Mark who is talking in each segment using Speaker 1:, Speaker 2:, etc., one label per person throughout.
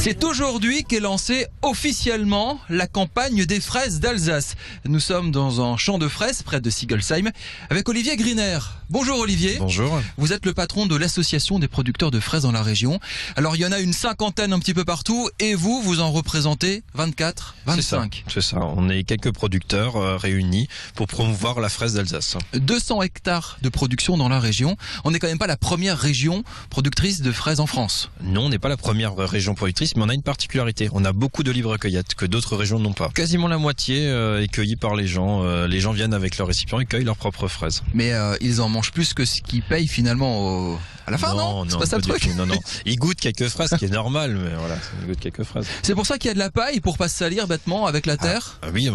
Speaker 1: C'est aujourd'hui qu'est lancée officiellement la campagne des fraises d'Alsace. Nous sommes dans un champ de fraises près de Sigolsheim avec Olivier Griner. Bonjour Olivier.
Speaker 2: Bonjour.
Speaker 1: Vous êtes le patron de l'association des producteurs de fraises dans la région. Alors il y en a une cinquantaine un petit peu partout et vous en représentez 24, 25.
Speaker 2: C'est ça. On est quelques producteurs réunis pour promouvoir la fraise d'Alsace.
Speaker 1: 200 hectares de production dans la région. On n'est quand même pas la première région productrice de fraises en France.
Speaker 2: Non, on n'est pas la première région productrice, mais on a une particularité. On a beaucoup de livres-cueillettes que d'autres régions n'ont pas. Quasiment la moitié est cueillie par les gens. Les gens viennent avec leurs récipients et cueillent leurs propres fraises.
Speaker 1: Mais ils en mangent plus que ce qu'ils payent finalement à la fin, non c'est pas ça le truc.
Speaker 2: Non. Ils goûtent quelques fraises, ce qui est normal, mais voilà, ils goûtent quelques fraises.
Speaker 1: C'est pour ça qu'il y a de la paille pour pas se salir bêtement avec la terre.
Speaker 2: Oui,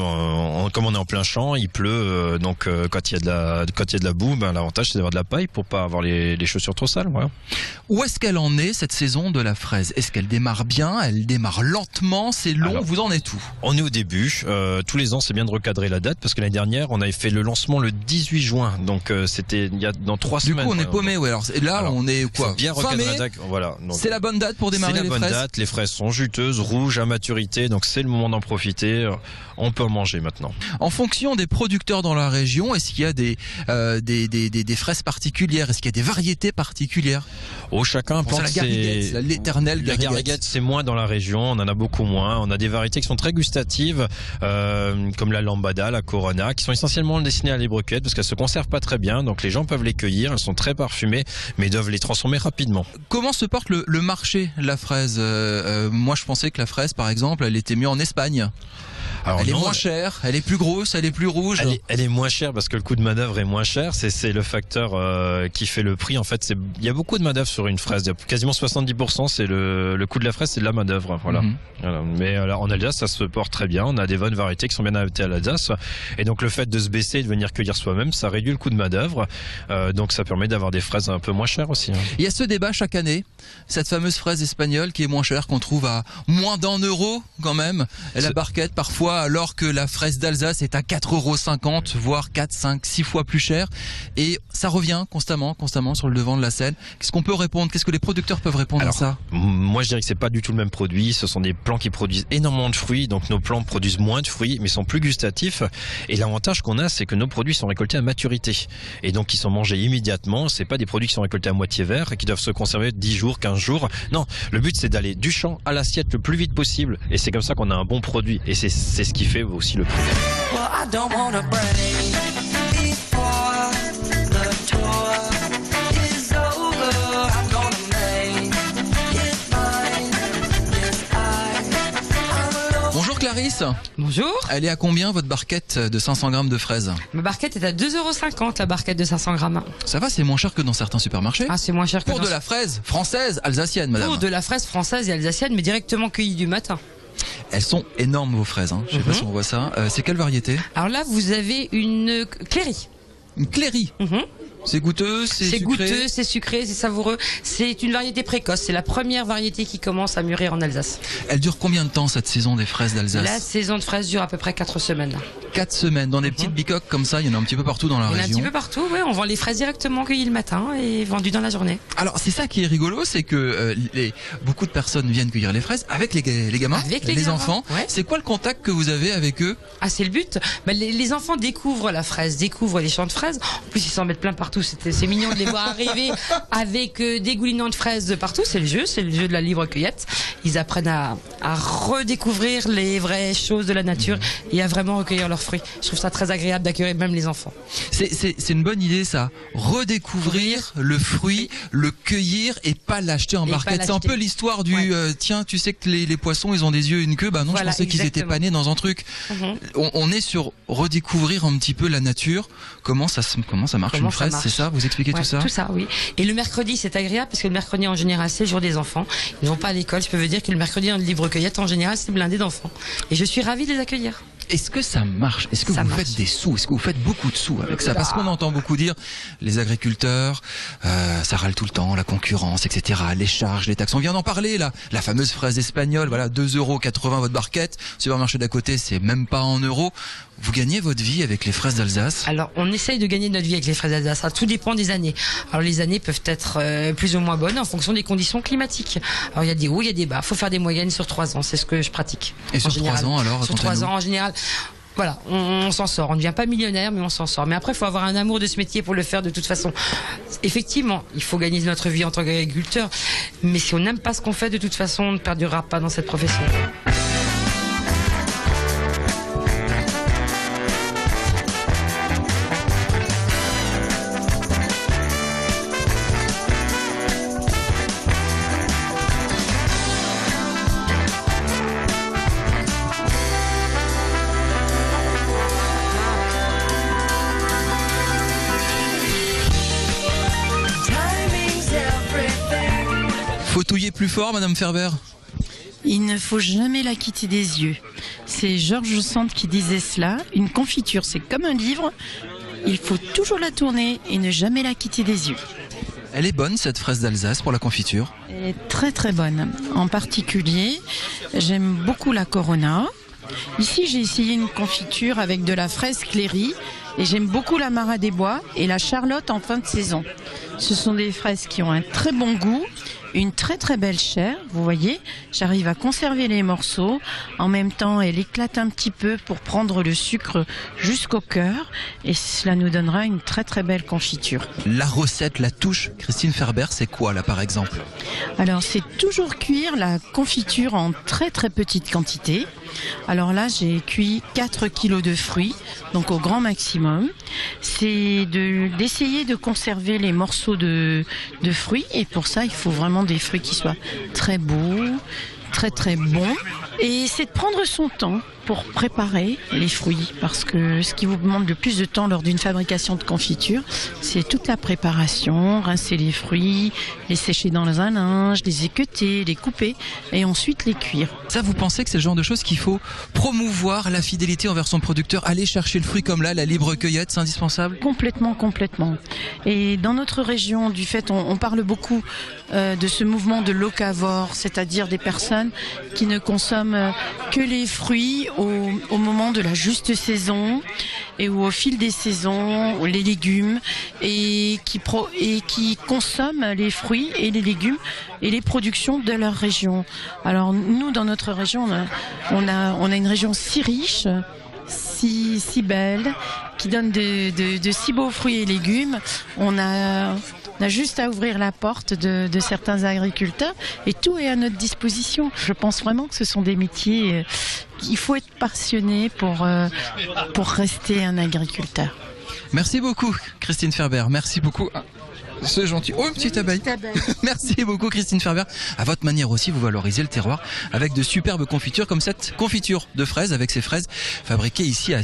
Speaker 2: comme on est en plein champ, il pleut, donc quand il y a de la boue, l'avantage c'est d'avoir de la paille pour pas avoir les chaussures trop sales. Voilà.
Speaker 1: Où est-ce qu'elle en est cette saison de la fraise? Est-ce qu'elle démarre bien? Elle démarre lentement? C'est long? Alors, vous en êtes où?
Speaker 2: On est au début. Tous les ans, c'est bien de recadrer la date parce que l'année dernière, on avait fait le lancement le 18 juin, donc c'était dans 3 semaines.
Speaker 1: Du coup, on est paumé. Ouais. Alors, on est quoi?
Speaker 2: Bien recadrer la date. Voilà.
Speaker 1: C'est la bonne date pour démarrer les fraises.
Speaker 2: C'est la bonne date. Les fraises sont juteuses, rouges à maturité, donc c'est le moment d'en profiter. On peut en manger maintenant. En
Speaker 1: fonction des producteurs dans la région, est-ce qu'il y a des fraises particulières? Est-ce qu'il y a des variétés particulières?
Speaker 2: Chacun plante
Speaker 1: la gariguette, l'éternelle gariguette.
Speaker 2: La gariguette, c'est moins dans la région, on en a beaucoup moins. On a des variétés qui sont très gustatives, comme la lambada, la corona, qui sont essentiellement destinées à la libre-cueillette parce qu'elles se conservent pas très bien. Donc les gens peuvent les cueillir, elles sont très parfumées, mais doivent les transformer rapidement.
Speaker 1: Comment se porte le marché de la fraise? Moi, je pensais que la fraise, par exemple, elle était mieux en Espagne. Alors elle est moins chère, elle est plus grosse, elle est plus rouge.
Speaker 2: Elle est moins chère parce que le coût de manœuvre est moins cher. C'est le facteur qui fait le prix. En fait, il y a beaucoup de manœuvre sur une fraise. Quasiment 70%, c'est le coût de la fraise, c'est de la manœuvre. Voilà. Voilà. Mais en Alsace, ça se porte très bien. On a des bonnes variétés qui sont bien adaptées à l'Alsace. Et donc le fait de se baisser et de venir cueillir soi-même, ça réduit le coût de manœuvre. Donc ça permet d'avoir des fraises un peu moins chères aussi.
Speaker 1: Il y a ce débat chaque année, cette fameuse fraise espagnole qui est moins chère, qu'on trouve à moins d'€1 quand même. Et la barquette parfois, alors que la fraise d'Alsace est à 4,50 €, voire 4, 5, 6 fois plus cher. Et ça revient constamment sur le devant de la scène. Qu'est-ce qu'on peut répondre? Qu'est-ce que les producteurs peuvent répondre à ça?
Speaker 2: Moi, je dirais que c'est pas du tout le même produit. Ce sont des plants qui produisent énormément de fruits. Donc nos plants produisent moins de fruits, mais sont plus gustatifs. Et l'avantage qu'on a, c'est que nos produits sont récoltés à maturité. Et donc, ils sont mangés immédiatement. C'est pas des produits qui sont récoltés à moitié vert et qui doivent se conserver 10 jours, 15 jours. Non, le but, c'est d'aller du champ à l'assiette le plus vite possible. Et c'est comme ça qu'on a un bon produit. Et c'est ce qui fait aussi le prix.
Speaker 1: Bonjour Clarisse.
Speaker 3: Bonjour.
Speaker 1: Elle est à combien votre barquette de 500 grammes de fraises?
Speaker 3: Ma barquette est à 2,50 €, la barquette de 500 grammes.
Speaker 1: Ça va, c'est moins cher que dans certains supermarchés?
Speaker 3: Ah, c'est moins cher que
Speaker 1: pour de la fraise française, alsacienne, madame.
Speaker 3: Pour de la fraise française et alsacienne, mais directement cueillie du matin.
Speaker 1: Elles sont énormes vos fraises, Je sais pas si on voit ça. C'est quelle variété?
Speaker 3: Alors là, vous avez une Cléry.
Speaker 1: Une Cléry. C'est goûteux, c'est sucré.
Speaker 3: C'est goûteux, c'est sucré, c'est savoureux. C'est une variété précoce. C'est la première variété qui commence à mûrir en Alsace.
Speaker 1: Elle dure combien de temps cette saison des fraises d'Alsace?
Speaker 3: La saison de fraises dure à peu près 4 semaines.
Speaker 1: 4 semaines, dans des petites bicoques comme ça, il y en a un petit peu partout dans la région.
Speaker 3: Il y en a un petit peu partout, oui. On vend les fraises directement cueillies le matin et vendues dans la journée.
Speaker 1: Alors c'est ça qui est rigolo, c'est que beaucoup de personnes viennent cueillir les fraises avec les gamins,
Speaker 3: avec
Speaker 1: les enfants. Ouais. C'est quoi le contact que vous avez avec eux?
Speaker 3: Ah, c'est le but. Les enfants découvrent la fraise, découvrent les champs de fraises. En plus, ils s'en mettent plein partout. C'est mignon de les voir arriver avec des goulinants de fraises de partout. C'est le jeu de la libre cueillette. Ils apprennent à redécouvrir les vraies choses de la nature et à vraiment recueillir leurs fruits. Je trouve ça très agréable d'accueillir même les enfants.
Speaker 1: C'est une bonne idée ça. Redécouvrir le fruit, le cueillir et pas l'acheter en barquette. C'est un peu l'histoire du tiens, tu sais que les poissons ils ont des yeux et une queue. Bah non, voilà, je pensais qu'ils étaient panés dans un truc. On est sur redécouvrir un petit peu la nature. Comment ça marche une fraise? C'est ça? Vous expliquez tout ça?
Speaker 3: Tout ça, oui. Et le mercredi, c'est agréable parce que le mercredi, en général, c'est le jour des enfants. Ils vont pas à l'école. Je peux vous dire que le mercredi, en libre cueillette, en général, c'est blindé d'enfants. Et je suis ravie de les accueillir.
Speaker 1: Est-ce que ça marche? Est-ce que vous faites des sous? Est-ce que vous faites beaucoup de sous avec ça? Parce qu'on entend beaucoup dire, les agriculteurs, ça râle tout le temps, la concurrence, etc., les charges, les taxes. On vient d'en parler, là. La fameuse fraise espagnole, voilà, 2,80 € votre barquette. Supermarché d'à côté, c'est même pas en euros. Vous gagnez votre vie avec les fraises d'Alsace?
Speaker 3: Alors, on essaye de gagner notre vie avec les fraises d'Alsace. Ça, tout dépend des années. Alors, les années peuvent être plus ou moins bonnes en fonction des conditions climatiques. Alors, il y a des hauts, il y a des bas. Faut faire des moyennes sur 3 ans. C'est ce que je pratique.
Speaker 1: Et sur 3 ans, alors?
Speaker 3: Sur 3 ans, en général. Voilà, on s'en sort. On ne devient pas millionnaire, mais on s'en sort. Mais après, il faut avoir un amour de ce métier pour le faire de toute façon. Effectivement, il faut gagner notre vie en tant qu'agriculteur. Mais si on n'aime pas ce qu'on fait, de toute façon, on ne perdurera pas dans cette profession.
Speaker 1: Faut touiller plus fort, Madame Ferber?
Speaker 4: Il ne faut jamais la quitter des yeux. C'est Georges Sand qui disait cela. Une confiture, c'est comme un livre. Il faut toujours la tourner et ne jamais la quitter des yeux.
Speaker 1: Elle est bonne, cette fraise d'Alsace, pour la confiture?
Speaker 4: Elle est très très bonne. En particulier, j'aime beaucoup la Corona. Ici, j'ai essayé une confiture avec de la fraise Cléry et j'aime beaucoup la Marat des Bois et la Charlotte en fin de saison. Ce sont des fraises qui ont un très bon goût, une très très belle chair, vous voyez, j'arrive à conserver les morceaux, en même temps elle éclate un petit peu pour prendre le sucre jusqu'au cœur et cela nous donnera une très très belle confiture.
Speaker 1: La recette, la touche, Christine Ferber, c'est quoi là par exemple?
Speaker 4: Alors c'est toujours cuire la confiture en très très petite quantité. Alors là j'ai cuit 4 kilos de fruits, donc au grand maximum. C'est d'essayer de conserver les morceaux de fruits et pour ça il faut vraiment des fruits qui soient très beaux, très très bons. Et c'est de prendre son temps pour préparer les fruits parce que ce qui vous demande le plus de temps lors d'une fabrication de confiture, c'est toute la préparation, rincer les fruits, les sécher dans un linge, les équeuter, les couper et ensuite les cuire.
Speaker 1: Ça, vous pensez que c'est le genre de choses qu'il faut promouvoir, la fidélité envers son producteur, aller chercher le fruit comme là, la libre cueillette, c'est indispensable?
Speaker 4: Complètement, complètement. Et dans notre région, du fait, on parle beaucoup de ce mouvement de locavore, c'est-à-dire des personnes qui ne consomment que les fruits au moment de la juste saison et ou au fil des saisons, les légumes et qui consomment les fruits et les légumes et les productions de leur région. Alors nous, dans notre région, on a une région si riche, si belle, qui donne de si beaux fruits et légumes. On a juste à ouvrir la porte de certains agriculteurs et tout est à notre disposition. Je pense vraiment que ce sont des métiers qu'il faut être passionné pour rester un agriculteur.
Speaker 1: Merci beaucoup, Christine Ferber. Merci beaucoup. C'est gentil. Oh, une petite abeille. Merci beaucoup, Christine Ferber. À votre manière aussi, vous valorisez le terroir avec de superbes confitures comme cette confiture de fraises avec ces fraises fabriquées ici à